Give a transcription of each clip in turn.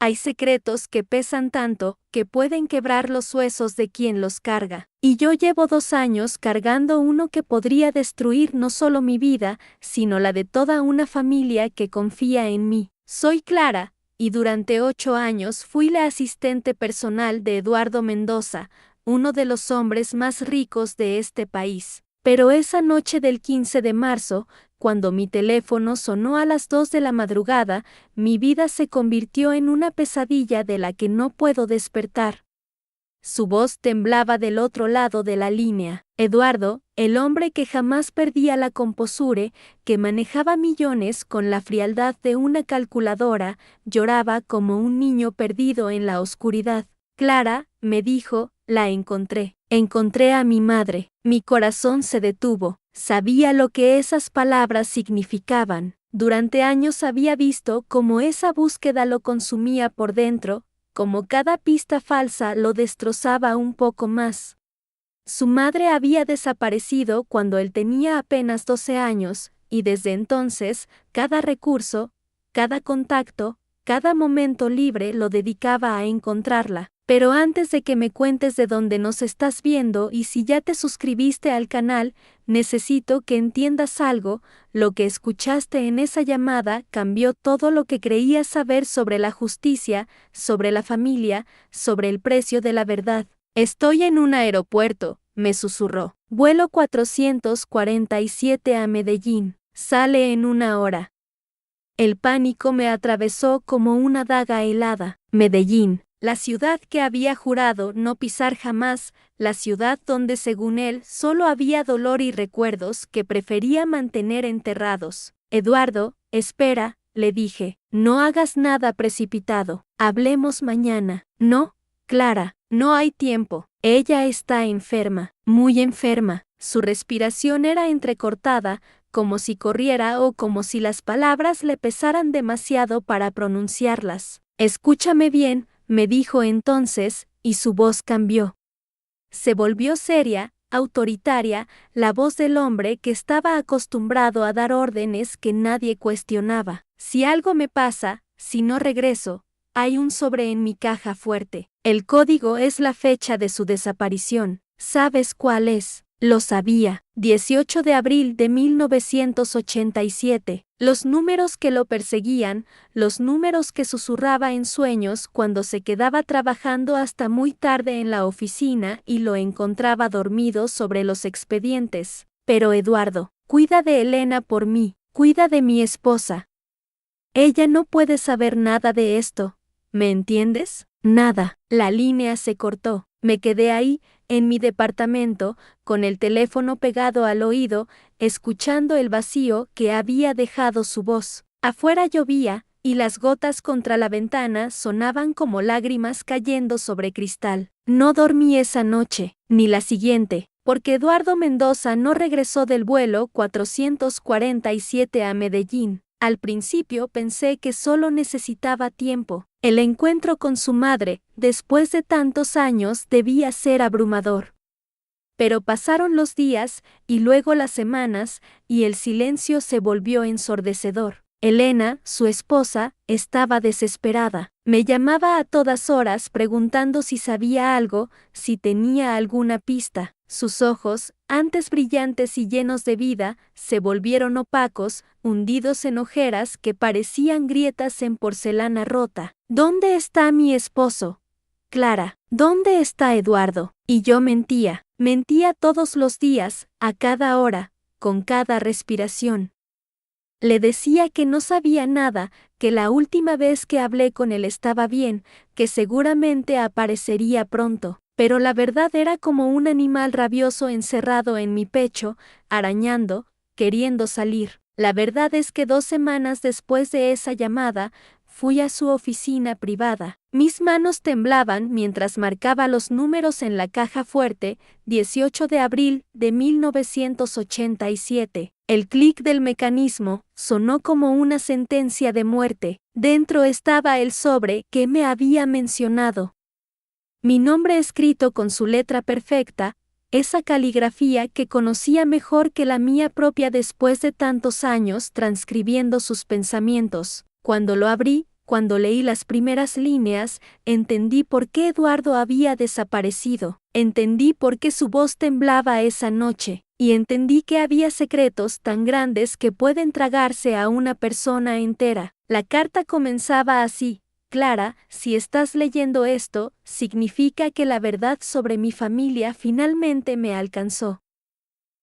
Hay secretos que pesan tanto que pueden quebrar los huesos de quien los carga. Y yo llevo 2 años cargando uno que podría destruir no solo mi vida, sino la de toda una familia que confía en mí. Soy Clara, y durante 8 años fui la asistente personal de Eduardo Mendoza, uno de los hombres más ricos de este país. Pero esa noche del 15 de marzo, cuando mi teléfono sonó a las 2 de la madrugada, mi vida se convirtió en una pesadilla de la que no puedo despertar. Su voz temblaba del otro lado de la línea. Eduardo, el hombre que jamás perdía la composure, que manejaba millones con la frialdad de una calculadora, lloraba como un niño perdido en la oscuridad. Clara, me dijo, la encontré. Encontré a mi madre. Mi corazón se detuvo. Sabía lo que esas palabras significaban. Durante años había visto cómo esa búsqueda lo consumía por dentro, como cada pista falsa lo destrozaba un poco más. Su madre había desaparecido cuando él tenía apenas 12 años, y desde entonces, cada recurso, cada contacto, cada momento libre lo dedicaba a encontrarla. Pero antes de que me cuentes de dónde nos estás viendo y si ya te suscribiste al canal, necesito que entiendas algo. Lo que escuchaste en esa llamada cambió todo lo que creías saber sobre la justicia, sobre la familia, sobre el precio de la verdad. Estoy en un aeropuerto, me susurró. Vuelo 447 a Medellín. Sale en 1 hora. El pánico me atravesó como una daga helada. Medellín. La ciudad que había jurado no pisar jamás, la ciudad donde según él solo había dolor y recuerdos que prefería mantener enterrados. Eduardo, espera, le dije, no hagas nada precipitado, hablemos mañana. No, Clara, no hay tiempo, ella está enferma, muy enferma, su respiración era entrecortada, como si corriera o como si las palabras le pesaran demasiado para pronunciarlas. Escúchame bien, me dijo entonces, y su voz cambió. Se volvió seria, autoritaria, la voz del hombre que estaba acostumbrado a dar órdenes que nadie cuestionaba. Si algo me pasa, si no regreso, hay un sobre en mi caja fuerte. El código es la fecha de su desaparición. ¿Sabes cuál es? Lo sabía. 18 de abril de 1987. Los números que lo perseguían, los números que susurraba en sueños cuando se quedaba trabajando hasta muy tarde en la oficina y lo encontraba dormido sobre los expedientes. Pero Eduardo, cuida de Elena por mí, cuida de mi esposa. Ella no puede saber nada de esto. ¿Me entiendes? Nada. La línea se cortó. Me quedé ahí, en mi departamento, con el teléfono pegado al oído, escuchando el vacío que había dejado su voz. Afuera llovía, y las gotas contra la ventana sonaban como lágrimas cayendo sobre cristal. No dormí esa noche, ni la siguiente, porque Eduardo Mendoza no regresó del vuelo 447 a Medellín. Al principio pensé que solo necesitaba tiempo. El encuentro con su madre, después de tantos años, debía ser abrumador. Pero pasaron los días, y luego las semanas, y el silencio se volvió ensordecedor. Elena, su esposa, estaba desesperada. Me llamaba a todas horas preguntando si sabía algo, si tenía alguna pista. Sus ojos, antes brillantes y llenos de vida, se volvieron opacos, hundidos en ojeras que parecían grietas en porcelana rota. ¿Dónde está mi esposo? Clara, ¿dónde está Eduardo? Y yo mentía todos los días, a cada hora, con cada respiración. Le decía que no sabía nada, que la última vez que hablé con él estaba bien, que seguramente aparecería pronto. Pero la verdad era como un animal rabioso encerrado en mi pecho, arañando, queriendo salir. La verdad es que 2 semanas después de esa llamada, fui a su oficina privada. Mis manos temblaban mientras marcaba los números en la caja fuerte, 18 de abril de 1987. El clic del mecanismo sonó como una sentencia de muerte. Dentro estaba el sobre que me había mencionado. Mi nombre escrito con su letra perfecta, esa caligrafía que conocía mejor que la mía propia después de tantos años transcribiendo sus pensamientos. Cuando lo abrí, cuando leí las primeras líneas, entendí por qué Eduardo había desaparecido. Entendí por qué su voz temblaba esa noche, y entendí que había secretos tan grandes que pueden tragarse a una persona entera. La carta comenzaba así: Clara, si estás leyendo esto, significa que la verdad sobre mi familia finalmente me alcanzó.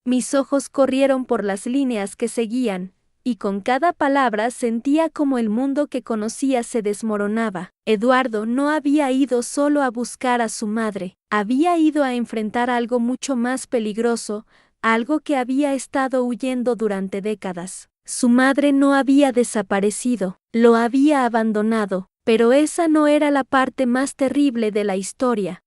Mis ojos corrieron por las líneas que seguían, y con cada palabra sentía como el mundo que conocía se desmoronaba. Eduardo no había ido solo a buscar a su madre, había ido a enfrentar algo mucho más peligroso, algo que había estado huyendo durante décadas. Su madre no había desaparecido, lo había abandonado, pero esa no era la parte más terrible de la historia.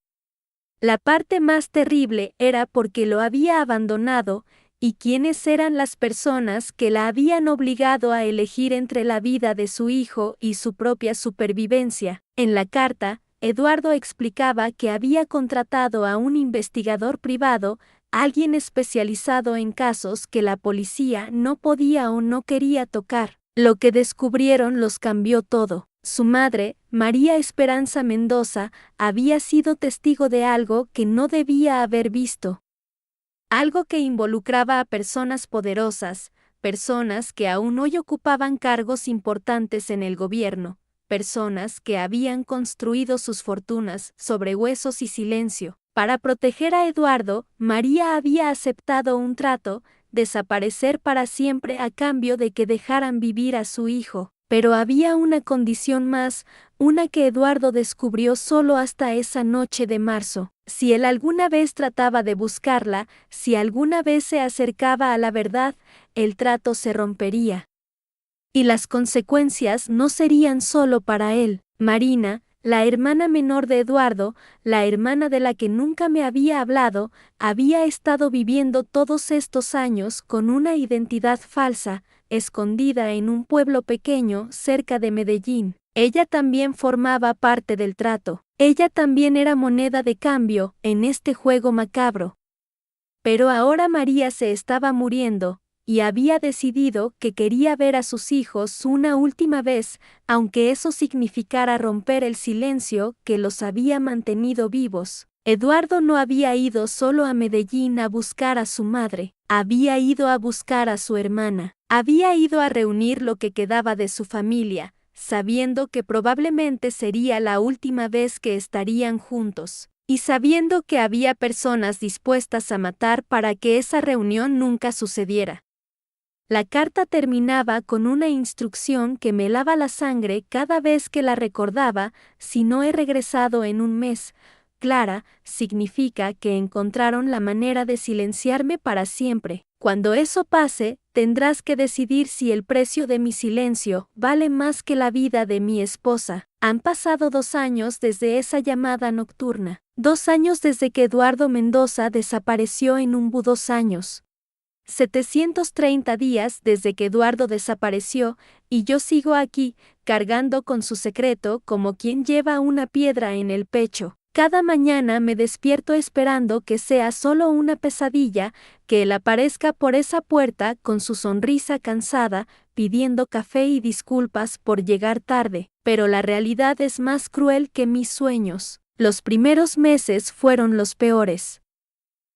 La parte más terrible era porque lo había abandonado, y quiénes eran las personas que la habían obligado a elegir entre la vida de su hijo y su propia supervivencia. En la carta, Eduardo explicaba que había contratado a un investigador privado, alguien especializado en casos que la policía no podía o no quería tocar. Lo que descubrieron los cambió todo. Su madre, María Esperanza Mendoza, había sido testigo de algo que no debía haber visto. Algo que involucraba a personas poderosas, personas que aún hoy ocupaban cargos importantes en el gobierno, personas que habían construido sus fortunas sobre huesos y silencio. Para proteger a Eduardo, María había aceptado un trato: desaparecer para siempre a cambio de que dejaran vivir a su hijo. Pero había una condición más, una que Eduardo descubrió solo hasta esa noche de marzo. Si él alguna vez trataba de buscarla, si alguna vez se acercaba a la verdad, el trato se rompería. Y las consecuencias no serían solo para él. Marina, la hermana menor de Eduardo, la hermana de la que nunca me había hablado, había estado viviendo todos estos años con una identidad falsa, escondida en un pueblo pequeño cerca de Medellín. Ella también formaba parte del trato. Ella también era moneda de cambio en este juego macabro. Pero ahora María se estaba muriendo, y había decidido que quería ver a sus hijos una última vez, aunque eso significara romper el silencio que los había mantenido vivos. Eduardo no había ido solo a Medellín a buscar a su madre, había ido a buscar a su hermana, había ido a reunir lo que quedaba de su familia, sabiendo que probablemente sería la última vez que estarían juntos, y sabiendo que había personas dispuestas a matar para que esa reunión nunca sucediera. La carta terminaba con una instrucción que me helaba la sangre cada vez que la recordaba: si no he regresado en un mes, Clara, significa que encontraron la manera de silenciarme para siempre. Cuando eso pase, tendrás que decidir si el precio de mi silencio vale más que la vida de mi esposa. Han pasado 2 años desde esa llamada nocturna. 2 años desde que Eduardo Mendoza desapareció en un 2 años. 730 días desde que Eduardo desapareció, y yo sigo aquí, cargando con su secreto como quien lleva una piedra en el pecho. Cada mañana me despierto esperando que sea solo una pesadilla, que él aparezca por esa puerta con su sonrisa cansada, pidiendo café y disculpas por llegar tarde. Pero la realidad es más cruel que mis sueños. Los primeros meses fueron los peores.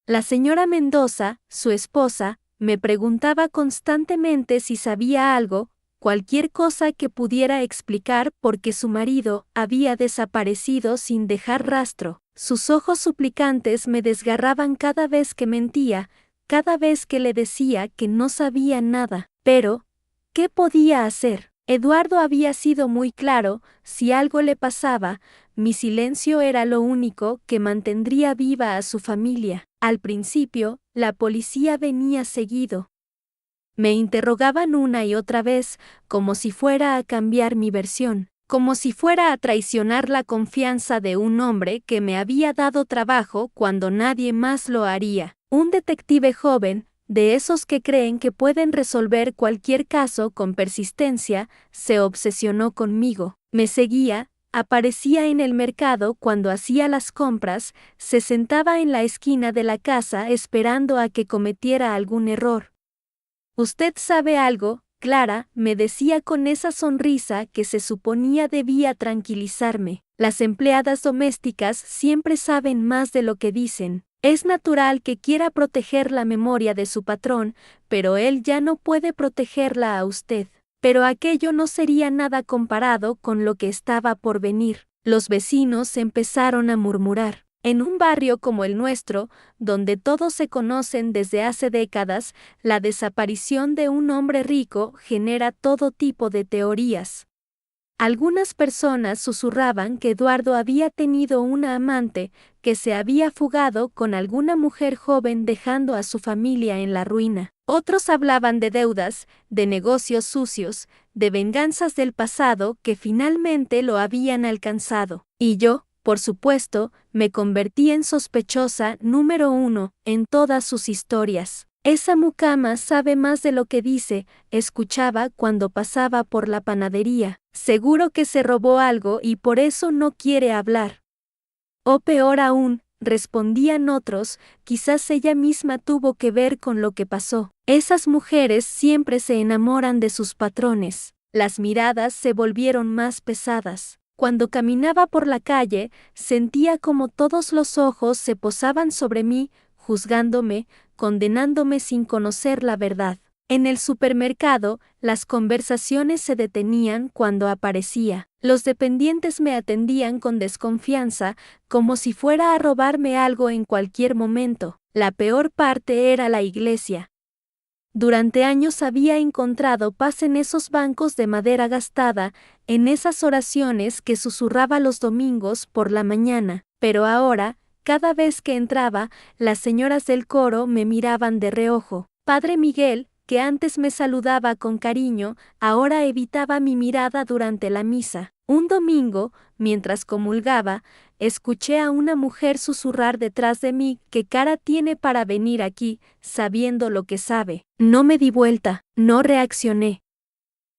La señora Mendoza, su esposa, me preguntaba constantemente si sabía algo, cualquier cosa que pudiera explicar por qué su marido había desaparecido sin dejar rastro. Sus ojos suplicantes me desgarraban cada vez que mentía, cada vez que le decía que no sabía nada. Pero, ¿qué podía hacer? Eduardo había sido muy claro: si algo le pasaba, mi silencio era lo único que mantendría viva a su familia. Al principio, la policía venía seguido. Me interrogaban una y otra vez, como si fuera a cambiar mi versión, como si fuera a traicionar la confianza de un hombre que me había dado trabajo cuando nadie más lo haría. Un detective joven, de esos que creen que pueden resolver cualquier caso con persistencia, se obsesionó conmigo. Me seguía, aparecía en el mercado cuando hacía las compras, se sentaba en la esquina de la casa esperando a que cometiera algún error. «¿Usted sabe algo?», Clara, me decía con esa sonrisa que se suponía debía tranquilizarme. Las empleadas domésticas siempre saben más de lo que dicen. Es natural que quiera proteger la memoria de su patrón, pero él ya no puede protegerla a usted. Pero aquello no sería nada comparado con lo que estaba por venir. Los vecinos empezaron a murmurar. En un barrio como el nuestro, donde todos se conocen desde hace décadas, la desaparición de un hombre rico genera todo tipo de teorías. Algunas personas susurraban que Eduardo había tenido una amante, que se había fugado con alguna mujer joven dejando a su familia en la ruina. Otros hablaban de deudas, de negocios sucios, de venganzas del pasado que finalmente lo habían alcanzado. Y yo, por supuesto, me convertí en sospechosa número 1 en todas sus historias. Esa mucama sabe más de lo que dice, escuchaba cuando pasaba por la panadería. Seguro que se robó algo y por eso no quiere hablar. O peor aún, respondían otros, quizás ella misma tuvo que ver con lo que pasó. Esas mujeres siempre se enamoran de sus patrones. Las miradas se volvieron más pesadas. Cuando caminaba por la calle, sentía como todos los ojos se posaban sobre mí, juzgándome, condenándome sin conocer la verdad. En el supermercado, las conversaciones se detenían cuando aparecía. Los dependientes me atendían con desconfianza, como si fuera a robarme algo en cualquier momento. La peor parte era la iglesia. Durante años había encontrado paz en esos bancos de madera gastada, en esas oraciones que susurraba los domingos por la mañana, pero ahora, cada vez que entraba, las señoras del coro me miraban de reojo. Padre Miguel, que antes me saludaba con cariño, ahora evitaba mi mirada durante la misa. Un domingo, mientras comulgaba, escuché a una mujer susurrar detrás de mí: ¿qué cara tiene para venir aquí, sabiendo lo que sabe? No me di vuelta, no reaccioné.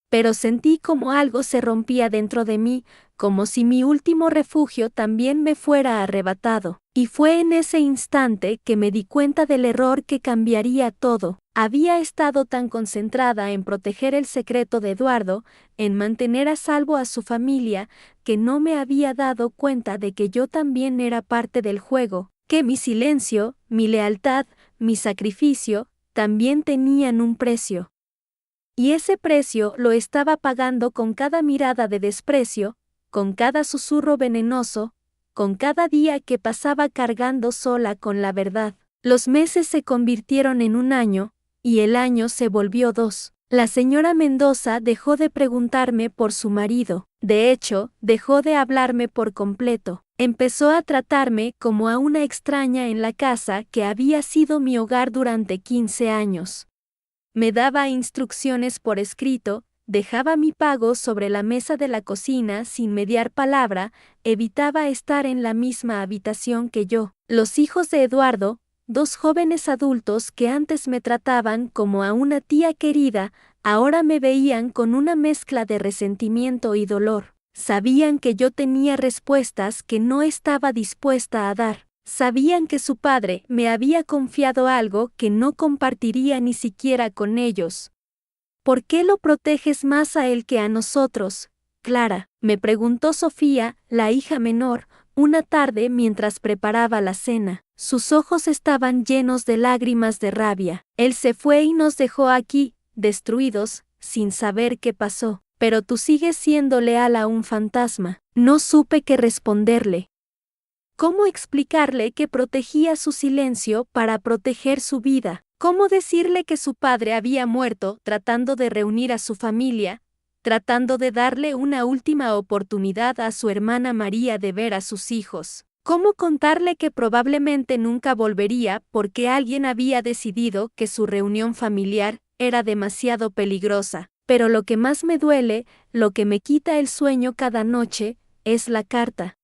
Pero sentí como algo se rompía dentro de mí, como si mi último refugio también me fuera arrebatado. Y fue en ese instante que me di cuenta del error que cambiaría todo. Había estado tan concentrada en proteger el secreto de Eduardo, en mantener a salvo a su familia, que no me había dado cuenta de que yo también era parte del juego, que mi silencio, mi lealtad, mi sacrificio, también tenían un precio. Y ese precio lo estaba pagando con cada mirada de desprecio, con cada susurro venenoso, con cada día que pasaba cargando sola con la verdad. Los meses se convirtieron en un año, y el año se volvió 2. La señora Mendoza dejó de preguntarme por su marido. De hecho, dejó de hablarme por completo. Empezó a tratarme como a una extraña en la casa que había sido mi hogar durante 15 años. Me daba instrucciones por escrito, dejaba mi pago sobre la mesa de la cocina sin mediar palabra, evitaba estar en la misma habitación que yo. Los hijos de Eduardo, 2 jóvenes adultos que antes me trataban como a una tía querida, ahora me veían con una mezcla de resentimiento y dolor. Sabían que yo tenía respuestas que no estaba dispuesta a dar. Sabían que su padre me había confiado algo que no compartiría ni siquiera con ellos. ¿Por qué lo proteges más a él que a nosotros, Clara?, me preguntó Sofía, la hija menor, una tarde mientras preparaba la cena. Sus ojos estaban llenos de lágrimas de rabia. Él se fue y nos dejó aquí, destruidos, sin saber qué pasó. Pero tú sigues siendo leal a un fantasma. No supe qué responderle. ¿Cómo explicarle que protegía su silencio para proteger su vida? ¿Cómo decirle que su padre había muerto tratando de reunir a su familia, tratando de darle una última oportunidad a su hermana María de ver a sus hijos? ¿Cómo contarle que probablemente nunca volvería porque alguien había decidido que su reunión familiar era demasiado peligrosa? Pero lo que más me duele, lo que me quita el sueño cada noche, es la carta.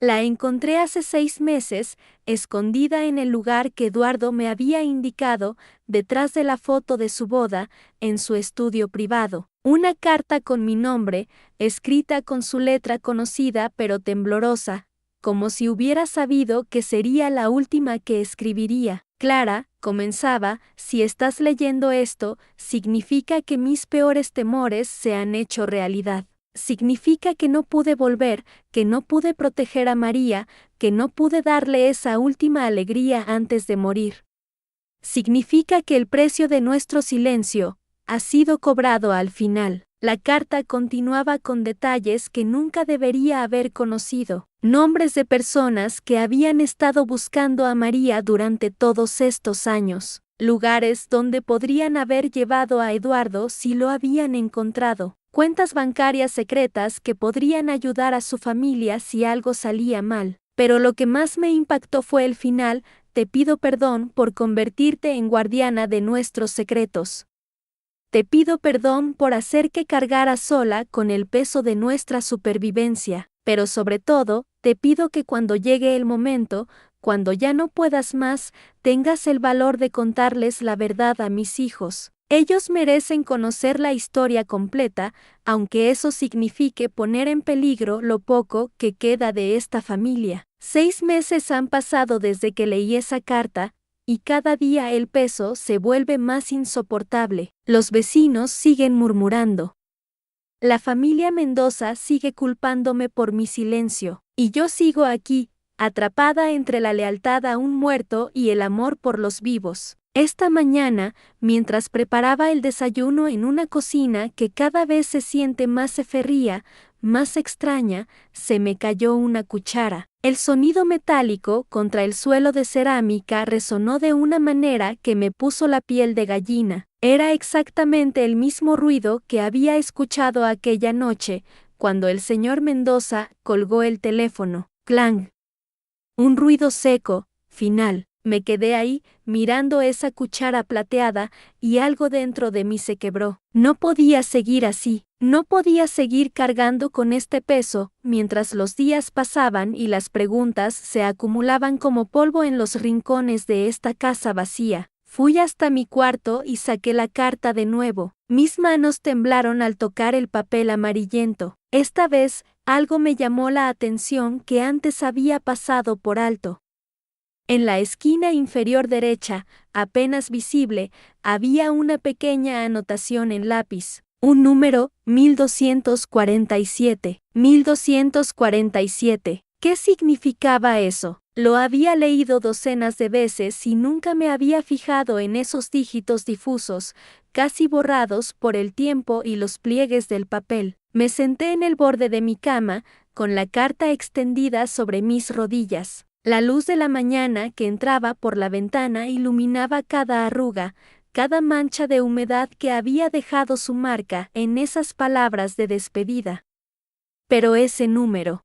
La encontré hace 6 meses, escondida en el lugar que Eduardo me había indicado, detrás de la foto de su boda, en su estudio privado. Una carta con mi nombre, escrita con su letra conocida pero temblorosa, como si hubiera sabido que sería la última que escribiría. Clara, comenzaba, si estás leyendo esto, significa que mis peores temores se han hecho realidad. Significa que no pude volver, que no pude proteger a María, que no pude darle esa última alegría antes de morir. Significa que el precio de nuestro silencio ha sido cobrado al final. La carta continuaba con detalles que nunca debería haber conocido, nombres de personas que habían estado buscando a María durante todos estos años, lugares donde podrían haber llevado a Eduardo si lo habían encontrado, cuentas bancarias secretas que podrían ayudar a su familia si algo salía mal. Pero lo que más me impactó fue el final: te pido perdón por convertirte en guardiana de nuestros secretos. Te pido perdón por hacer que cargaras sola con el peso de nuestra supervivencia, pero sobre todo, te pido que cuando llegue el momento, cuando ya no puedas más, tengas el valor de contarles la verdad a mis hijos. Ellos merecen conocer la historia completa, aunque eso signifique poner en peligro lo poco que queda de esta familia. 6 meses han pasado desde que leí esa carta, y cada día el peso se vuelve más insoportable. Los vecinos siguen murmurando. La familia Mendoza sigue culpándome por mi silencio, y yo sigo aquí, atrapada entre la lealtad a un muerto y el amor por los vivos. Esta mañana, mientras preparaba el desayuno en una cocina que cada vez se siente más fría, más extraña, se me cayó una cuchara. El sonido metálico contra el suelo de cerámica resonó de una manera que me puso la piel de gallina. Era exactamente el mismo ruido que había escuchado aquella noche, cuando el señor Mendoza colgó el teléfono. ¡Clang! Un ruido seco, final. Me quedé ahí, mirando esa cuchara plateada, y algo dentro de mí se quebró. No podía seguir así. No podía seguir cargando con este peso, mientras los días pasaban y las preguntas se acumulaban como polvo en los rincones de esta casa vacía. Fui hasta mi cuarto y saqué la carta de nuevo. Mis manos temblaron al tocar el papel amarillento. Esta vez, algo me llamó la atención que antes había pasado por alto. En la esquina inferior derecha, apenas visible, había una pequeña anotación en lápiz. Un número, 1247. 1247. ¿Qué significaba eso? Lo había leído docenas de veces y nunca me había fijado en esos dígitos difusos, casi borrados por el tiempo y los pliegues del papel. Me senté en el borde de mi cama, con la carta extendida sobre mis rodillas. La luz de la mañana que entraba por la ventana iluminaba cada arruga, cada mancha de humedad que había dejado su marca en esas palabras de despedida. Pero ese número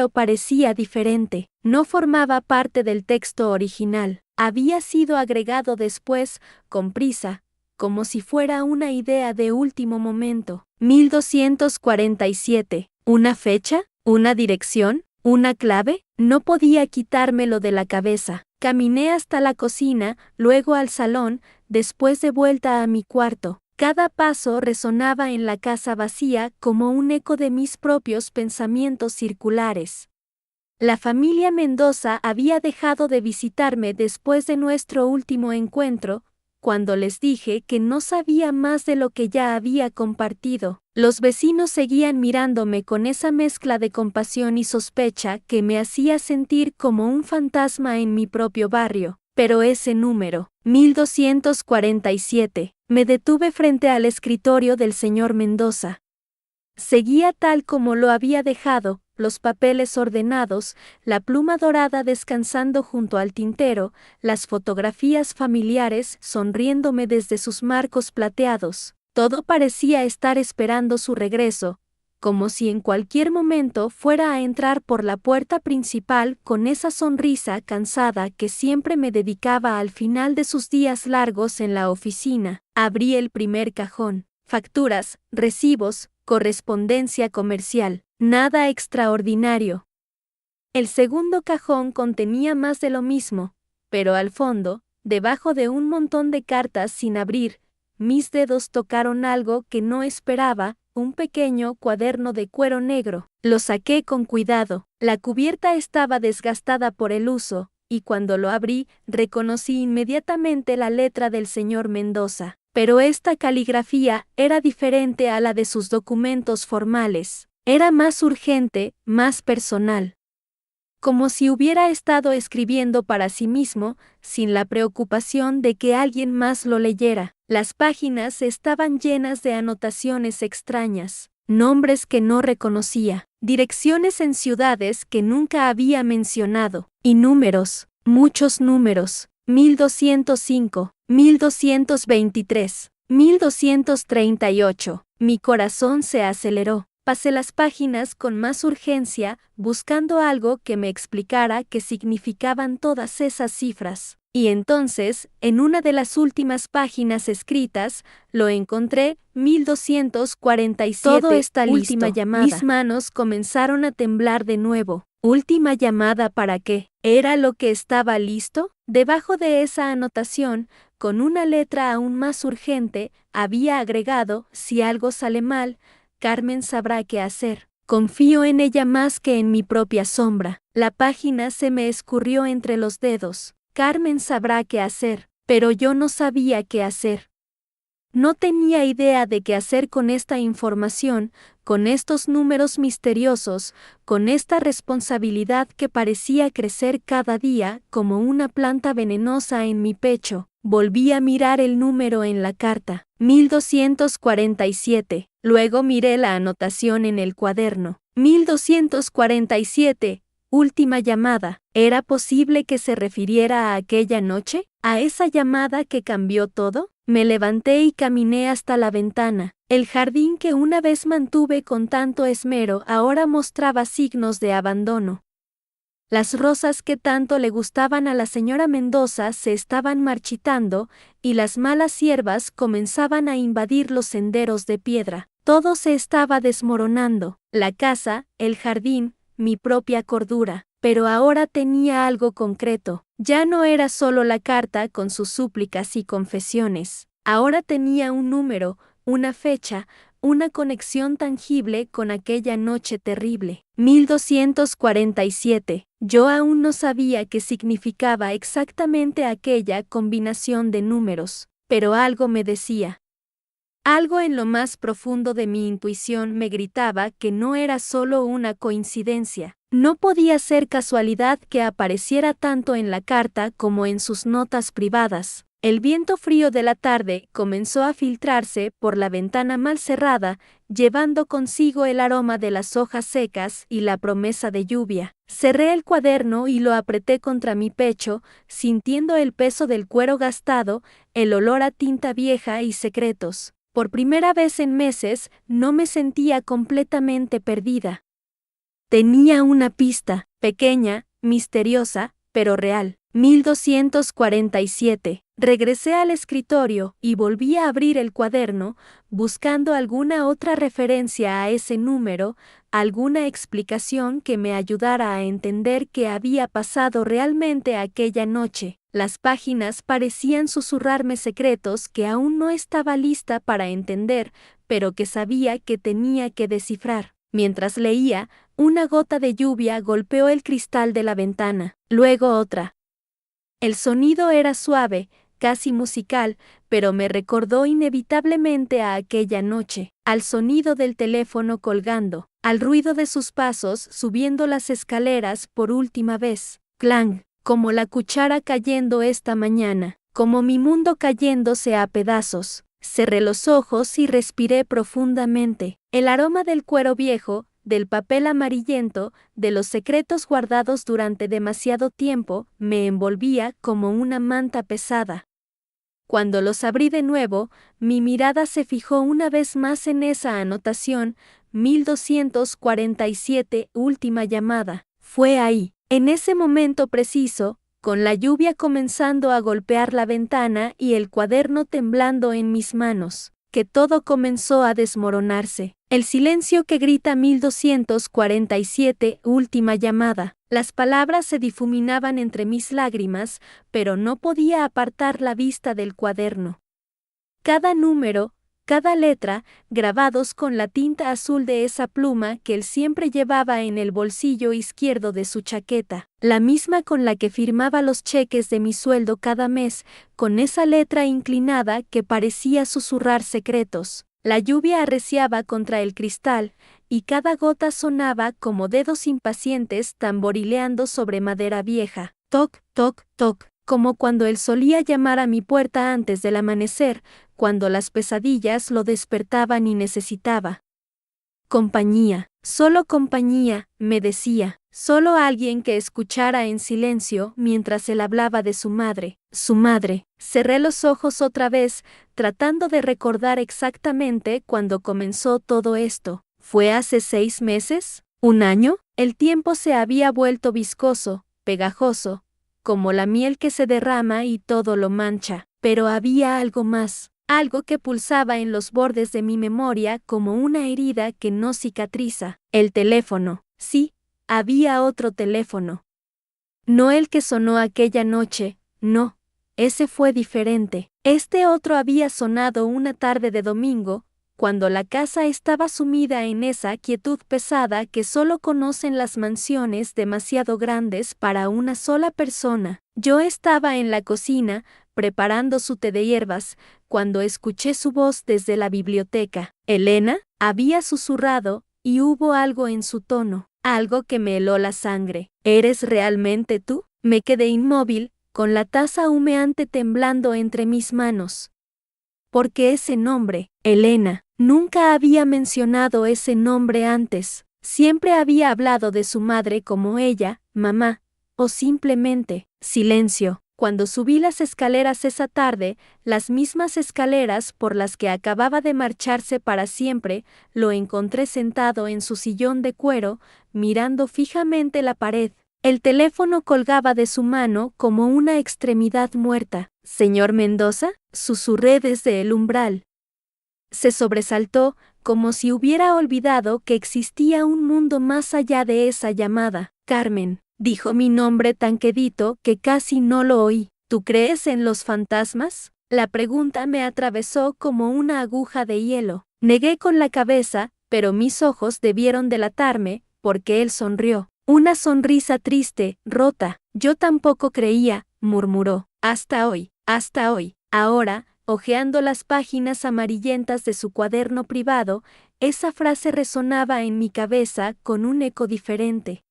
parecía diferente. No formaba parte del texto original. Había sido agregado después, con prisa, como si fuera una idea de último momento. 1247. ¿Una fecha? ¿Una dirección? ¿Una clave? No podía quitármelo de la cabeza. Caminé hasta la cocina, luego al salón, después de vuelta a mi cuarto. Cada paso resonaba en la casa vacía como un eco de mis propios pensamientos circulares. La familia Mendoza había dejado de visitarme después de nuestro último encuentro, cuando les dije que no sabía más de lo que ya había compartido. Los vecinos seguían mirándome con esa mezcla de compasión y sospecha que me hacía sentir como un fantasma en mi propio barrio. Pero ese número, 1247, me detuve frente al escritorio del señor Mendoza. Seguía tal como lo había dejado, los papeles ordenados, la pluma dorada descansando junto al tintero, las fotografías familiares sonriéndome desde sus marcos plateados. Todo parecía estar esperando su regreso, como si en cualquier momento fuera a entrar por la puerta principal con esa sonrisa cansada que siempre me dedicaba al final de sus días largos en la oficina. Abrí el primer cajón. Facturas, recibos, correspondencia comercial. Nada extraordinario. El segundo cajón contenía más de lo mismo, pero al fondo, debajo de un montón de cartas sin abrir, mis dedos tocaron algo que no esperaba, un pequeño cuaderno de cuero negro. Lo saqué con cuidado. La cubierta estaba desgastada por el uso, y cuando lo abrí, reconocí inmediatamente la letra del señor Mendoza. Pero esta caligrafía era diferente a la de sus documentos formales. Era más urgente, más personal. Como si hubiera estado escribiendo para sí mismo, sin la preocupación de que alguien más lo leyera. Las páginas estaban llenas de anotaciones extrañas, nombres que no reconocía, direcciones en ciudades que nunca había mencionado, y números, muchos números, 1205, 1223, 1238. Mi corazón se aceleró. Pasé las páginas con más urgencia, buscando algo que me explicara qué significaban todas esas cifras. Y entonces, en una de las últimas páginas escritas, lo encontré, 1247. Todo está listo. Última llamada. Mis manos comenzaron a temblar de nuevo. ¿Última llamada para qué? ¿Era lo que estaba listo? Debajo de esa anotación, con una letra aún más urgente, había agregado, si algo sale mal, Carmen sabrá qué hacer. Confío en ella más que en mi propia sombra. La página se me escurrió entre los dedos. Carmen sabrá qué hacer, pero yo no sabía qué hacer. No tenía idea de qué hacer con esta información, con estos números misteriosos, con esta responsabilidad que parecía crecer cada día como una planta venenosa en mi pecho. Volví a mirar el número en la carta, 1247. Luego miré la anotación en el cuaderno. 1247. Última llamada. ¿Era posible que se refiriera a aquella noche? ¿A esa llamada que cambió todo? Me levanté y caminé hasta la ventana. El jardín que una vez mantuve con tanto esmero ahora mostraba signos de abandono. Las rosas que tanto le gustaban a la señora Mendoza se estaban marchitando y las malas hierbas comenzaban a invadir los senderos de piedra. Todo se estaba desmoronando, la casa, el jardín, mi propia cordura. Pero ahora tenía algo concreto. Ya no era solo la carta con sus súplicas y confesiones. Ahora tenía un número, una fecha, una conexión tangible con aquella noche terrible. 1247. Yo aún no sabía qué significaba exactamente aquella combinación de números, pero algo me decía. Algo en lo más profundo de mi intuición me gritaba que no era solo una coincidencia. No podía ser casualidad que apareciera tanto en la carta como en sus notas privadas. El viento frío de la tarde comenzó a filtrarse por la ventana mal cerrada, llevando consigo el aroma de las hojas secas y la promesa de lluvia. Cerré el cuaderno y lo apreté contra mi pecho, sintiendo el peso del cuero gastado, el olor a tinta vieja y secretos. Por primera vez en meses, no me sentía completamente perdida. Tenía una pista, pequeña, misteriosa, pero real. 1247. Regresé al escritorio y volví a abrir el cuaderno, buscando alguna otra referencia a ese número, alguna explicación que me ayudara a entender qué había pasado realmente aquella noche. Las páginas parecían susurrarme secretos que aún no estaba lista para entender, pero que sabía que tenía que descifrar. Mientras leía, una gota de lluvia golpeó el cristal de la ventana, luego otra. El sonido era suave, casi musical, pero me recordó inevitablemente a aquella noche, al sonido del teléfono colgando, al ruido de sus pasos subiendo las escaleras por última vez. Clang, como la cuchara cayendo esta mañana, como mi mundo cayéndose a pedazos. Cerré los ojos y respiré profundamente. El aroma del cuero viejo, del papel amarillento, de los secretos guardados durante demasiado tiempo, me envolvía como una manta pesada. Cuando los abrí de nuevo, mi mirada se fijó una vez más en esa anotación, 1247, última llamada. Fue ahí, en ese momento preciso, con la lluvia comenzando a golpear la ventana y el cuaderno temblando en mis manos, que todo comenzó a desmoronarse. El silencio que grita 1247, última llamada. Las palabras se difuminaban entre mis lágrimas, pero no podía apartar la vista del cuaderno. Cada número, cada letra, grabados con la tinta azul de esa pluma que él siempre llevaba en el bolsillo izquierdo de su chaqueta, la misma con la que firmaba los cheques de mi sueldo cada mes, con esa letra inclinada que parecía susurrar secretos. La lluvia arreciaba contra el cristal, y cada gota sonaba como dedos impacientes tamborileando sobre madera vieja. Toc, toc, toc, como cuando él solía llamar a mi puerta antes del amanecer, cuando las pesadillas lo despertaban y necesitaba compañía. Solo compañía, me decía. Solo alguien que escuchara en silencio mientras él hablaba de su madre. Su madre. Cerré los ojos otra vez, tratando de recordar exactamente cuándo comenzó todo esto. ¿Fue hace 6 meses? ¿Un año? El tiempo se había vuelto viscoso, pegajoso, como la miel que se derrama y todo lo mancha. Pero había algo más. Algo que pulsaba en los bordes de mi memoria como una herida que no cicatriza. El teléfono. Sí, había otro teléfono. No el que sonó aquella noche, no. Ese fue diferente. Este otro había sonado una tarde de domingo, cuando la casa estaba sumida en esa quietud pesada que solo conocen las mansiones demasiado grandes para una sola persona. Yo estaba en la cocina, preparando su té de hierbas, cuando escuché su voz desde la biblioteca. Elena, había susurrado, y hubo algo en su tono, algo que me heló la sangre. ¿Eres realmente tú? Me quedé inmóvil, con la taza humeante temblando entre mis manos. Porque ese nombre, Elena, nunca había mencionado ese nombre antes. Siempre había hablado de su madre como ella, mamá, o simplemente, silencio. Cuando subí las escaleras esa tarde, las mismas escaleras por las que acababa de marcharse para siempre, lo encontré sentado en su sillón de cuero, mirando fijamente la pared. El teléfono colgaba de su mano como una extremidad muerta. «¿Señor Mendoza?», susurré desde el umbral. Se sobresaltó, como si hubiera olvidado que existía un mundo más allá de esa llamada. «Carmen», dijo mi nombre tan quedito que casi no lo oí. «¿Tú crees en los fantasmas?». La pregunta me atravesó como una aguja de hielo. Negué con la cabeza, pero mis ojos debieron delatarme, porque él sonrió. Una sonrisa triste, rota. «Yo tampoco creía», murmuró. Hasta hoy. Ahora, hojeando las páginas amarillentas de su cuaderno privado, esa frase resonaba en mi cabeza con un eco diferente.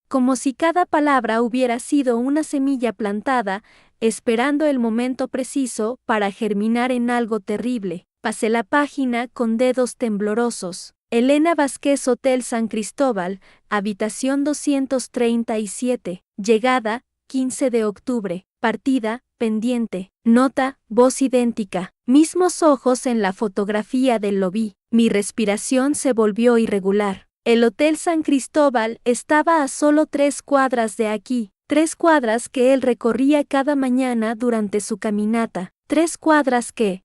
Como si cada palabra hubiera sido una semilla plantada, esperando el momento preciso para germinar en algo terrible. Pasé la página con dedos temblorosos. Elena Vázquez, Hotel San Cristóbal, habitación 237, llegada, 15 de octubre, partida, pendiente, nota, voz idéntica, mismos ojos en la fotografía del lobby. Mi respiración se volvió irregular. El Hotel San Cristóbal estaba a solo 3 cuadras de aquí, 3 cuadras que él recorría cada mañana durante su caminata, 3 cuadras que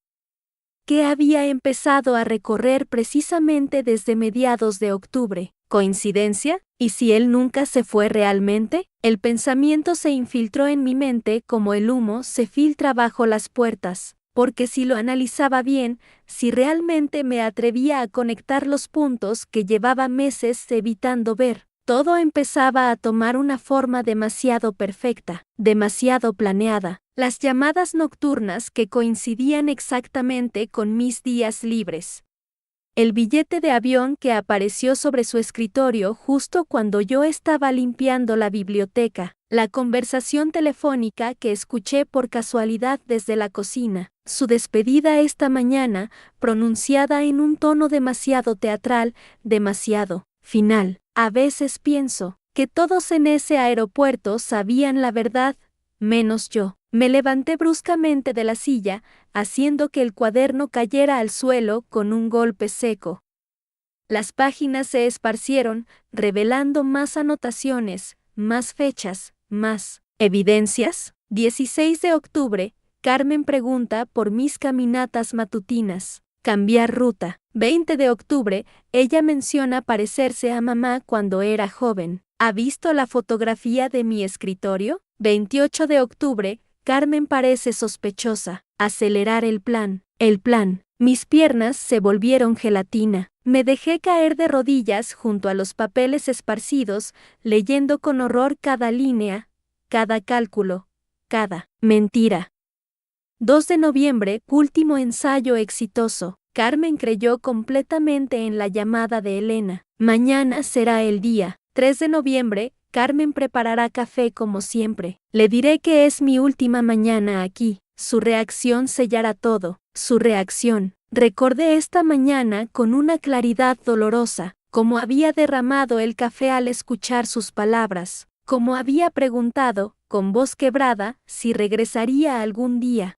había empezado a recorrer precisamente desde mediados de octubre. ¿Coincidencia? ¿Y si él nunca se fue realmente? El pensamiento se infiltró en mi mente como el humo se filtra bajo las puertas, porque si lo analizaba bien, si realmente me atrevía a conectar los puntos que llevaba meses evitando ver, todo empezaba a tomar una forma demasiado perfecta, demasiado planeada. Las llamadas nocturnas que coincidían exactamente con mis días libres. El billete de avión que apareció sobre su escritorio justo cuando yo estaba limpiando la biblioteca. La conversación telefónica que escuché por casualidad desde la cocina. Su despedida esta mañana, pronunciada en un tono demasiado teatral, demasiado final. A veces pienso que todos en ese aeropuerto sabían la verdad, menos yo. Me levanté bruscamente de la silla, haciendo que el cuaderno cayera al suelo con un golpe seco. Las páginas se esparcieron, revelando más anotaciones, más fechas, más evidencias. 16 de octubre, Carmen pregunta por mis caminatas matutinas. Cambiar ruta. 20 de octubre, ella menciona parecerse a mamá cuando era joven. ¿Ha visto la fotografía de mi escritorio? 28 de octubre, Carmen parece sospechosa. Acelerar el plan. El plan. Mis piernas se volvieron gelatina. Me dejé caer de rodillas junto a los papeles esparcidos, leyendo con horror cada línea, cada cálculo, cada mentira. 2 de noviembre, último ensayo exitoso. Carmen creyó completamente en la llamada de Elena. Mañana será el día. 3 de noviembre, Carmen preparará café como siempre. Le diré que es mi última mañana aquí. Su reacción sellará todo. Su reacción. Recordé esta mañana con una claridad dolorosa, cómo había derramado el café al escuchar sus palabras, cómo había preguntado, con voz quebrada, si regresaría algún día.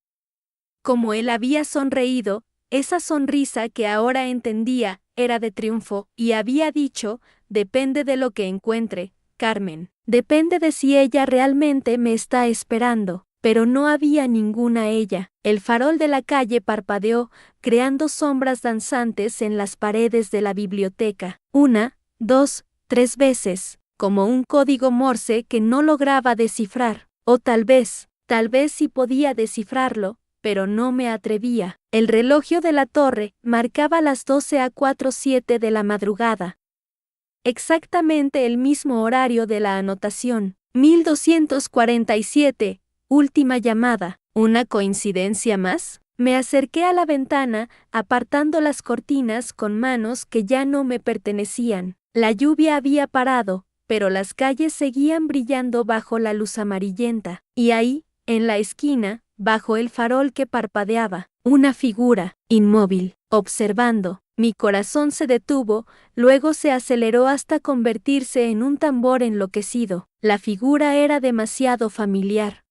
Cómo él había sonreído, esa sonrisa que ahora entendía era de triunfo, y había dicho, depende de lo que encuentre, Carmen, depende de si ella realmente me está esperando. Pero no había ninguna ella. El farol de la calle parpadeó, creando sombras danzantes en las paredes de la biblioteca. 1, 2, 3 veces, como un código Morse que no lograba descifrar. O tal vez sí podía descifrarlo, pero no me atrevía. El reloj de la torre marcaba las 12:47 de la madrugada. Exactamente el mismo horario de la anotación. 1247. Última llamada. ¿Una coincidencia más? Me acerqué a la ventana, apartando las cortinas con manos que ya no me pertenecían. La lluvia había parado, pero las calles seguían brillando bajo la luz amarillenta. Y ahí, en la esquina, bajo el farol que parpadeaba, una figura, inmóvil, observando. Mi corazón se detuvo, luego se aceleró hasta convertirse en un tambor enloquecido. La figura era demasiado familiar.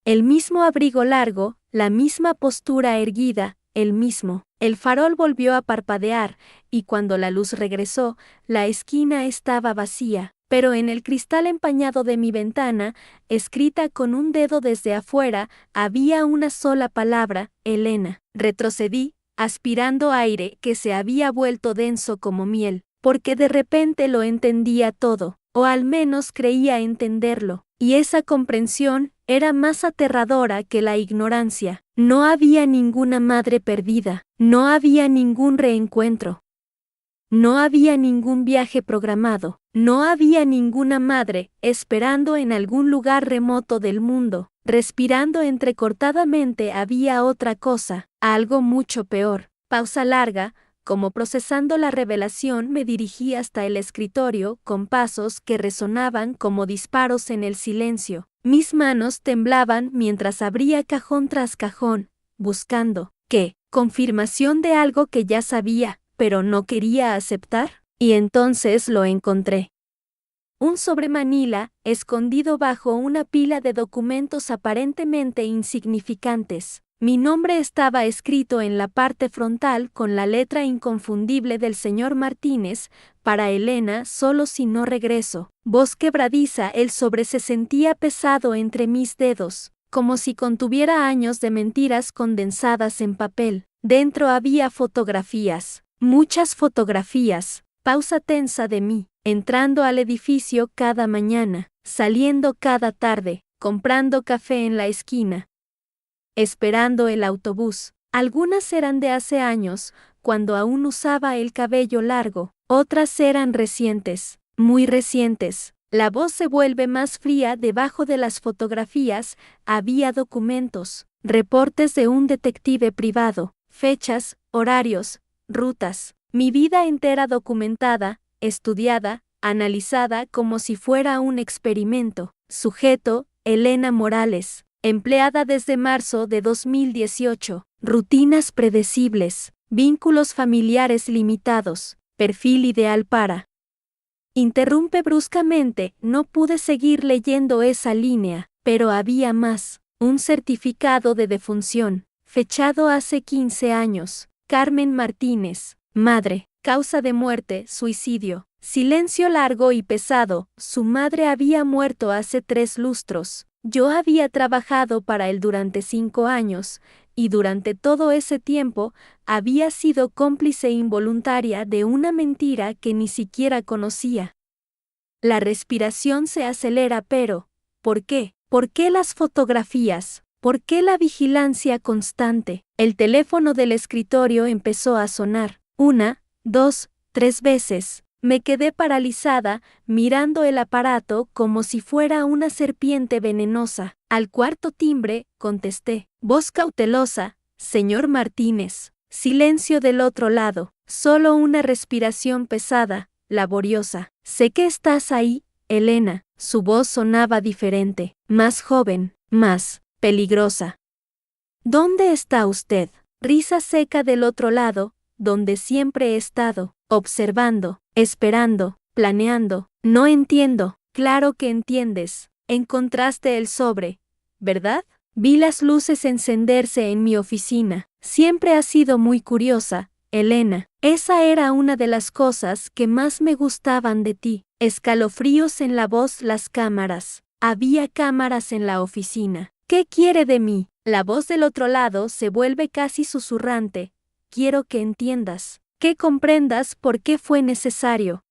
El mismo abrigo largo, la misma postura erguida, el mismo. El farol volvió a parpadear, y cuando la luz regresó, la esquina estaba vacía, pero en el cristal empañado de mi ventana, escrita con un dedo desde afuera, había una sola palabra, Elena. Retrocedí, aspirando aire que se había vuelto denso como miel, porque de repente lo entendía todo, o al menos creía entenderlo. Y esa comprensión era más aterradora que la ignorancia. No había ninguna madre perdida, no había ningún reencuentro, no había ningún viaje programado, no había ninguna madre esperando en algún lugar remoto del mundo. Respirando entrecortadamente había otra cosa, algo mucho peor. Pausa larga. Como procesando la revelación, me dirigí hasta el escritorio, con pasos que resonaban como disparos en el silencio. Mis manos temblaban mientras abría cajón tras cajón, buscando, ¿qué? Confirmación de algo que ya sabía, pero no quería aceptar. Y entonces lo encontré. Un sobre Manila, escondido bajo una pila de documentos aparentemente insignificantes. Mi nombre estaba escrito en la parte frontal con la letra inconfundible del señor Martínez, para Elena solo si no regreso. Voz quebradiza, el sobre se sentía pesado entre mis dedos, como si contuviera años de mentiras condensadas en papel. Dentro había fotografías, muchas fotografías. Pausa tensa de mí, entrando al edificio cada mañana, saliendo cada tarde, comprando café en la esquina, esperando el autobús. Algunas eran de hace años, cuando aún usaba el cabello largo, otras eran recientes, muy recientes. La voz se vuelve más fría. Debajo de las fotografías había documentos, reportes de un detective privado, fechas, horarios, rutas, mi vida entera documentada, estudiada, analizada como si fuera un experimento. Sujeto, Elena Morales. Empleada desde marzo de 2018. Rutinas predecibles. Vínculos familiares limitados. Perfil ideal para. Interrumpe bruscamente. No pude seguir leyendo esa línea, pero había más. Un certificado de defunción, fechado hace 15 años. Carmen Martínez. Madre. Causa de muerte, suicidio. Silencio largo y pesado. Su madre había muerto hace 3 lustros. Yo había trabajado para él durante 5 años, y durante todo ese tiempo había sido cómplice involuntaria de una mentira que ni siquiera conocía. La respiración se acelera, pero ¿por qué? ¿Por qué las fotografías? ¿Por qué la vigilancia constante? El teléfono del escritorio empezó a sonar. 1, 2, 3 veces. Me quedé paralizada, mirando el aparato como si fuera una serpiente venenosa. Al cuarto timbre, contesté. Voz cautelosa, señor Martínez. Silencio del otro lado. Solo una respiración pesada, laboriosa. Sé que estás ahí, Elena. Su voz sonaba diferente, más joven, más peligrosa. ¿Dónde está usted? Risa seca del otro lado, donde siempre he estado, observando, esperando, planeando. No entiendo. Claro que entiendes. Encontraste el sobre, ¿verdad? Vi las luces encenderse en mi oficina. Siempre has sido muy curiosa, Elena. Esa era una de las cosas que más me gustaban de ti. Escalofríos en la voz, las cámaras. Había cámaras en la oficina. ¿Qué quiere de mí? La voz del otro lado se vuelve casi susurrante. Quiero que entiendas, que comprendas por qué fue necesario.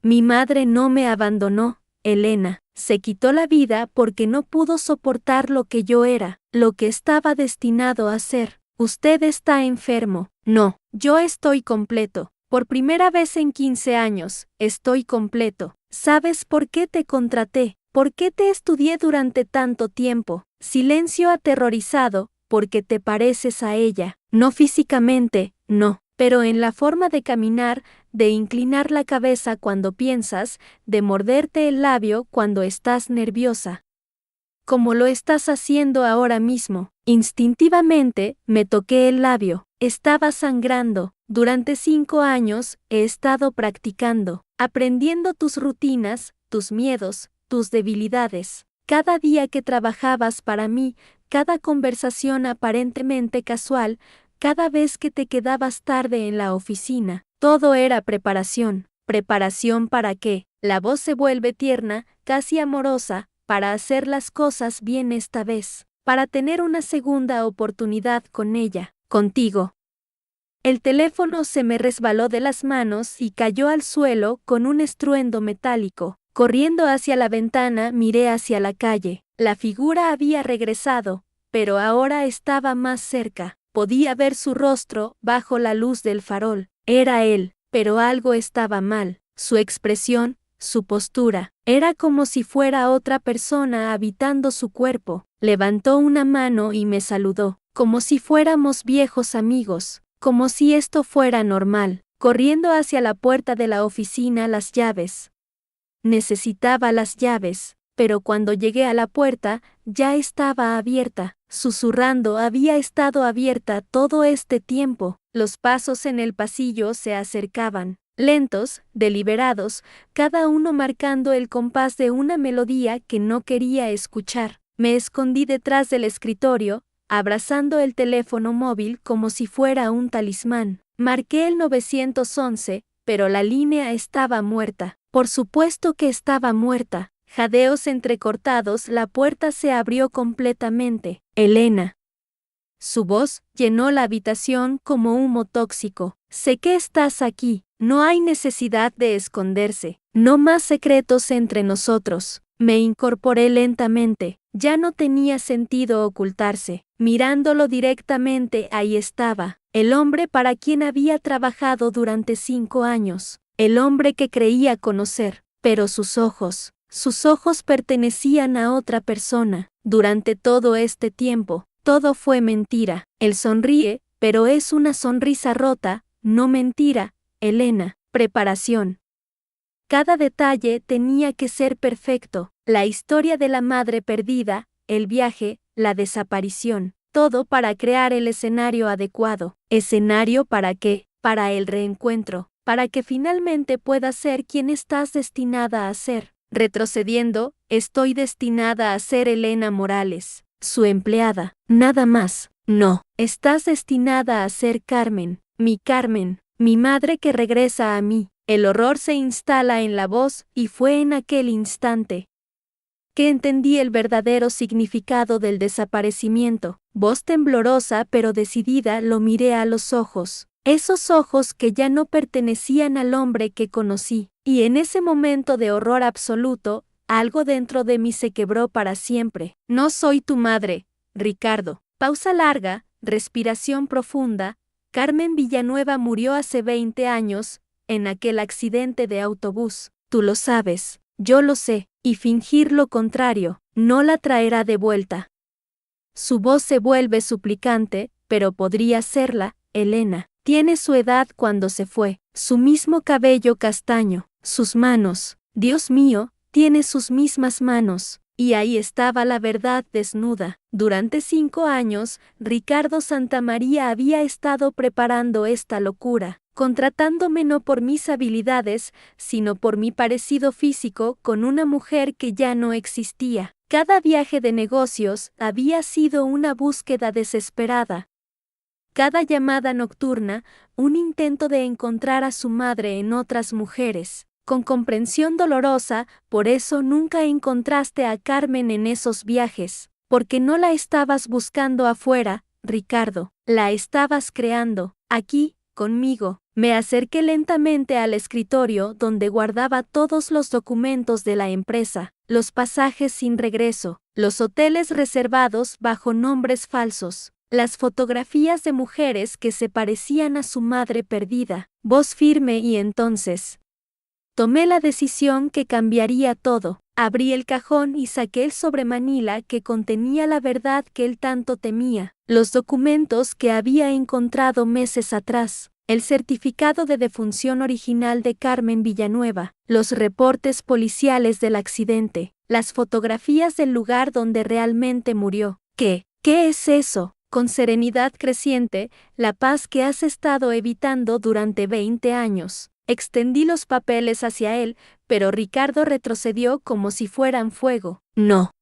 Mi madre no me abandonó, Elena. Se quitó la vida porque no pudo soportar lo que yo era, lo que estaba destinado a ser. Usted está enfermo. No, yo estoy completo. Por primera vez en 15 años, estoy completo. ¿Sabes por qué te contraté? ¿Por qué te estudié durante tanto tiempo? Silencio aterrorizado, porque te pareces a ella. No físicamente, no, pero en la forma de caminar, de inclinar la cabeza cuando piensas, de morderte el labio cuando estás nerviosa. Como lo estás haciendo ahora mismo. Instintivamente, me toqué el labio. Estaba sangrando. Durante 5 años, he estado practicando, aprendiendo tus rutinas, tus miedos, tus debilidades. Cada día que trabajabas para mí, cada conversación aparentemente casual, cada vez que te quedabas tarde en la oficina, todo era preparación. ¿Preparación para qué? La voz se vuelve tierna, casi amorosa, para hacer las cosas bien esta vez, para tener una segunda oportunidad con ella, contigo. El teléfono se me resbaló de las manos y cayó al suelo con un estruendo metálico. Corriendo hacia la ventana, miré hacia la calle. La figura había regresado, pero ahora estaba más cerca. Podía ver su rostro bajo la luz del farol. Era él, pero algo estaba mal. Su expresión, su postura, era como si fuera otra persona habitando su cuerpo. Levantó una mano y me saludó, como si fuéramos viejos amigos, como si esto fuera normal. Corriendo hacia la puerta de la oficina, las llaves. Necesitaba las llaves, pero cuando llegué a la puerta, ya estaba abierta. Susurrando, había estado abierta todo este tiempo. Los pasos en el pasillo se acercaban, lentos, deliberados, cada uno marcando el compás de una melodía que no quería escuchar. Me escondí detrás del escritorio, abrazando el teléfono móvil como si fuera un talismán. Marqué el 911, pero la línea estaba muerta. Por supuesto que estaba muerta. Jadeos entrecortados, la puerta se abrió completamente. Elena. Su voz llenó la habitación como humo tóxico. Sé que estás aquí. No hay necesidad de esconderse. No más secretos entre nosotros. Me incorporé lentamente. Ya no tenía sentido ocultarse. Mirándolo directamente, ahí estaba. El hombre para quien había trabajado durante 5 años. El hombre que creía conocer. Pero sus ojos pertenecían a otra persona. Durante todo este tiempo, todo fue mentira. Él sonríe, pero es una sonrisa rota, no mentira, Elena. Preparación. Cada detalle tenía que ser perfecto. La historia de la madre perdida, el viaje, la desaparición. Todo para crear el escenario adecuado. ¿Escenario para qué? Para el reencuentro. Para que finalmente puedas ser quien estás destinada a ser. Retrocediendo, estoy destinada a ser Elena Morales, su empleada. Nada más. No, estás destinada a ser Carmen, mi madre que regresa a mí. El horror se instala en la voz y fue en aquel instante que entendí el verdadero significado del desaparecimiento. Voz temblorosa pero decidida, lo miré a los ojos. Esos ojos que ya no pertenecían al hombre que conocí. Y en ese momento de horror absoluto, algo dentro de mí se quebró para siempre. No soy tu madre, Ricardo. Pausa larga, respiración profunda. Carmen Villanueva murió hace 20 años, en aquel accidente de autobús. Tú lo sabes, yo lo sé, y fingir lo contrario no la traerá de vuelta. Su voz se vuelve suplicante, pero podría serla, Elena. Tiene su edad cuando se fue, su mismo cabello castaño, sus manos, Dios mío, tiene sus mismas manos. Y ahí estaba la verdad desnuda. Durante 5 años, Ricardo Santamaría había estado preparando esta locura, contratándome no por mis habilidades, sino por mi parecido físico con una mujer que ya no existía. Cada viaje de negocios había sido una búsqueda desesperada. Cada llamada nocturna, un intento de encontrar a su madre en otras mujeres. Con comprensión dolorosa, por eso nunca encontraste a Carmen en esos viajes, porque no la estabas buscando afuera, Ricardo, la estabas creando, aquí, conmigo. Me acerqué lentamente al escritorio donde guardaba todos los documentos de la empresa, los pasajes sin regreso, los hoteles reservados bajo nombres falsos, las fotografías de mujeres que se parecían a su madre perdida, voz firme y entonces tomé la decisión que cambiaría todo. Abrí el cajón y saqué el sobremanila que contenía la verdad que él tanto temía, los documentos que había encontrado meses atrás, el certificado de defunción original de Carmen Villanueva, los reportes policiales del accidente, las fotografías del lugar donde realmente murió. ¿Qué es eso? Con serenidad creciente, la paz que has estado evitando durante 20 años. Extendí los papeles hacia él, pero Ricardo retrocedió como si fueran fuego. No.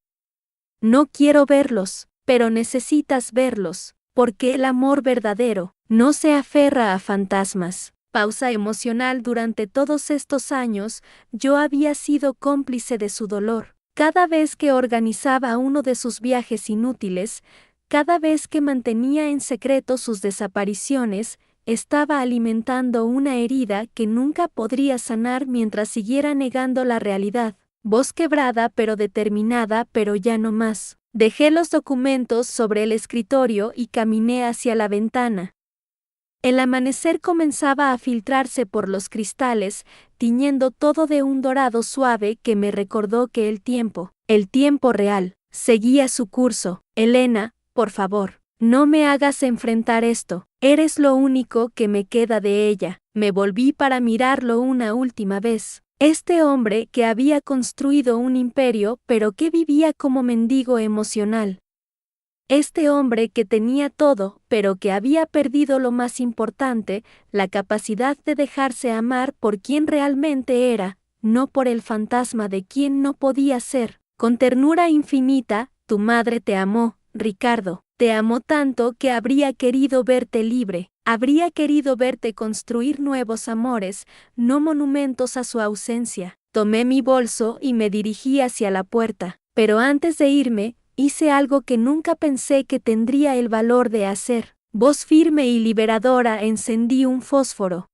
No quiero verlos, pero necesitas verlos, porque el amor verdadero no se aferra a fantasmas. Pausa emocional. Durante todos estos años, yo había sido cómplice de su dolor. Cada vez que organizaba uno de sus viajes inútiles, cada vez que mantenía en secreto sus desapariciones, estaba alimentando una herida que nunca podría sanar mientras siguiera negando la realidad. Voz quebrada pero determinada, pero ya no más. Dejé los documentos sobre el escritorio y caminé hacia la ventana. El amanecer comenzaba a filtrarse por los cristales, tiñendo todo de un dorado suave que me recordó que el tiempo real, seguía su curso. Elena, por favor, no me hagas enfrentar esto. Eres lo único que me queda de ella. Me volví para mirarlo una última vez. Este hombre que había construido un imperio pero que vivía como mendigo emocional. Este hombre que tenía todo pero que había perdido lo más importante, la capacidad de dejarse amar por quien realmente era, no por el fantasma de quien no podía ser. Con ternura infinita, tu madre te amó, Ricardo. Te amó tanto que habría querido verte libre, habría querido verte construir nuevos amores, no monumentos a su ausencia. Tomé mi bolso y me dirigí hacia la puerta, pero antes de irme, hice algo que nunca pensé que tendría el valor de hacer. Voz firme y liberadora, encendí un fósforo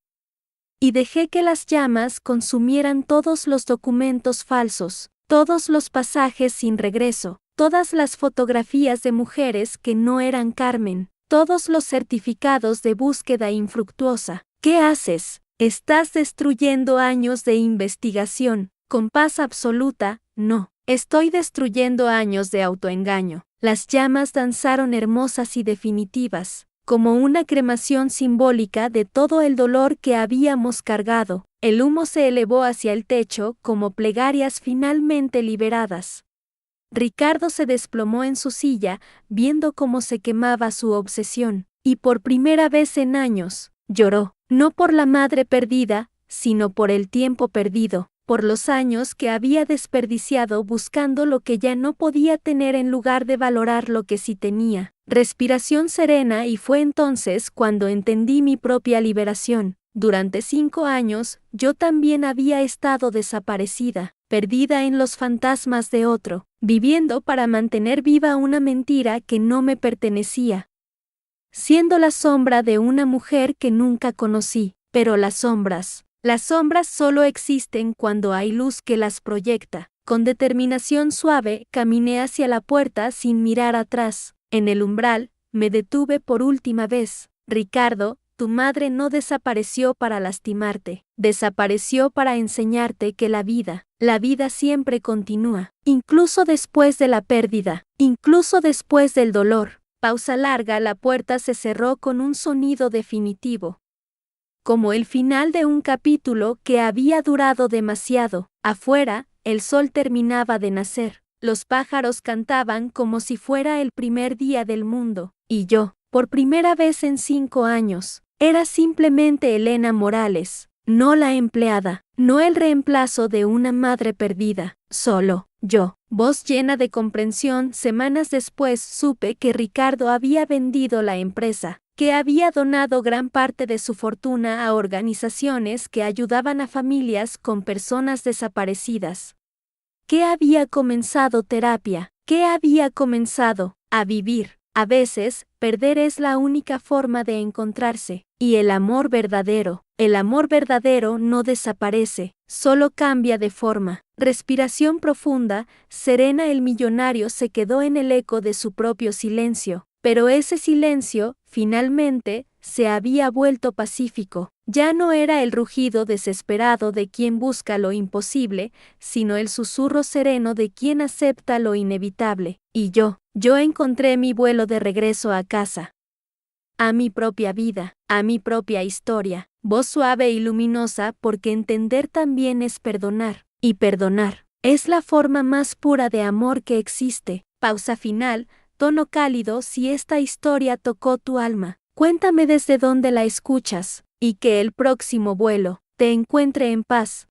y dejé que las llamas consumieran todos los documentos falsos, todos los pasajes sin regreso, todas las fotografías de mujeres que no eran Carmen, todos los certificados de búsqueda infructuosa. ¿Qué haces? Estás destruyendo años de investigación. Con paz absoluta, no. Estoy destruyendo años de autoengaño. Las llamas danzaron hermosas y definitivas, como una cremación simbólica de todo el dolor que habíamos cargado. El humo se elevó hacia el techo como plegarias finalmente liberadas. Ricardo se desplomó en su silla, viendo cómo se quemaba su obsesión, y por primera vez en años, lloró, no por la madre perdida, sino por el tiempo perdido, por los años que había desperdiciado buscando lo que ya no podía tener en lugar de valorar lo que sí tenía. Respiración serena, y fue entonces cuando entendí mi propia liberación. Durante 5 años, yo también había estado desaparecida, perdida en los fantasmas de otro, viviendo para mantener viva una mentira que no me pertenecía, siendo la sombra de una mujer que nunca conocí. Pero las sombras solo existen cuando hay luz que las proyecta. Con determinación suave, caminé hacia la puerta sin mirar atrás. En el umbral, me detuve por última vez. Ricardo, tu madre no desapareció para lastimarte, desapareció para enseñarte que la vida siempre continúa, incluso después de la pérdida, incluso después del dolor. Pausa larga, la puerta se cerró con un sonido definitivo. Como el final de un capítulo que había durado demasiado. Afuera, el sol terminaba de nacer. Los pájaros cantaban como si fuera el primer día del mundo. Y yo, por primera vez en 5 años, era simplemente Elena Morales, no la empleada, no el reemplazo de una madre perdida, solo yo. Voz llena de comprensión. Semanas después supe que Ricardo había vendido la empresa, que había donado gran parte de su fortuna a organizaciones que ayudaban a familias con personas desaparecidas. Que había comenzado terapia, que había comenzado a vivir. A veces, perder es la única forma de encontrarse, y el amor verdadero no desaparece, solo cambia de forma. Respiración profunda, serena. El millonario se quedó en el eco de su propio silencio, pero ese silencio, finalmente, se había vuelto pacífico. Ya no era el rugido desesperado de quien busca lo imposible, sino el susurro sereno de quien acepta lo inevitable. Y yo encontré mi vuelo de regreso a casa. A mi propia vida, a mi propia historia. Voz suave y luminosa, porque entender también es perdonar. Y perdonar es la forma más pura de amor que existe. Pausa final, tono cálido. Si esta historia tocó tu alma, cuéntame desde dónde la escuchas, y que el próximo vuelo te encuentre en paz.